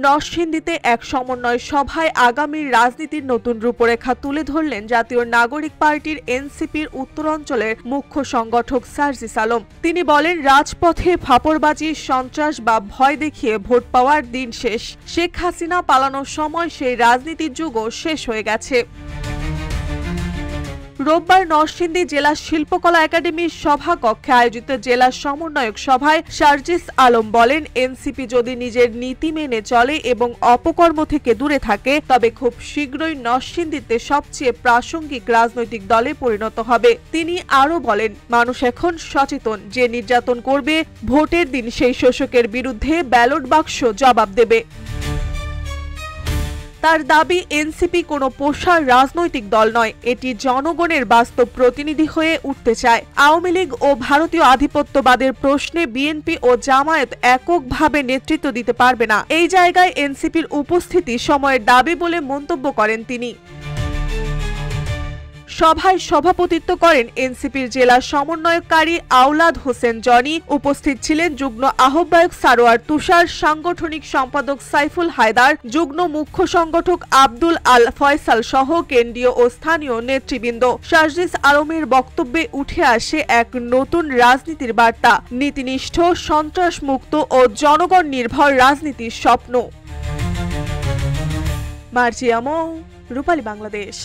নরসিংদীতে এক সমন্বয় সভায় আগামীর রাজনীতির নতুন রূপরেখা তুলে ধরলেন জাতীয় নাগরিক পার্টির এনসিপির উত্তরাঞ্চলের মুখ্য সংগঠক সার্জিস আলম। তিনি বলেন, রাজপথে ফাপড়বাজি, সন্ত্রাস বা ভয় দেখিয়ে ভোট পাওয়ার দিন শেষ। শেখ হাসিনা পালানোর সময় সেই রাজনীতির যুগও শেষ হয়ে গেছে। রোববার নরসিংদী জেলা শিল্পকলা একাডেমির সভাকক্ষে আয়োজিত জেলা সমন্বয়ক সভায় সার্জিস আলম বলেন, এনসিপি যদি নিজের নীতি মেনে চলে এবং অপকর্ম থেকে দূরে থাকে তবে খুব শীঘ্রই নরসিংদীতে সবচেয়ে প্রাসঙ্গিক রাজনৈতিক দলে পরিণত হবে। তিনি আরও বলেন, মানুষ এখন সচেতন, যে নির্যাতন করবে ভোটের দিন সেই শোষকের বিরুদ্ধে ব্যালট বাক্স জবাব দেবে। তার দাবি, এনসিপি কোনো পোষার রাজনৈতিক দল নয়, এটি জনগণের বাস্তব প্রতিনিধি হয়ে উঠতে চায়। আওয়ামী লীগ ও ভারতীয় আধিপত্যবাদের প্রশ্নে বিএনপি ও জামায়াত এককভাবে নেতৃত্ব দিতে পারবে না। এই জায়গায় এনসিপির উপস্থিতি সময়ের দাবি বলে মন্তব্য করেন তিনি। সভায় সভাপতিত্ব করেন এনসিপির জেলা সমন্বয়কারী আওলাদ হোসেন জনি। উপস্থিত ছিলেন যুগ্ম আহ্বায়ক সারোয়ার তুষার, সাংগঠনিক সম্পাদক সাইফুল হায়দার, যুগ্ম মুখ্য সংগঠক আব্দুল আল ফয়সাল সহ কেন্দ্রীয় ও স্থানীয় নেতৃবৃন্দ। সার্জিস আলমের বক্তব্যে উঠে আসে এক নতুন রাজনীতির বার্তা, নীতিনিষ্ঠ, সন্ত্রাসমুক্ত ও জনগণ নির্ভর রাজনীতির স্বপ্ন। মার্জিয়া মৌ, রূপালী বাংলাদেশ।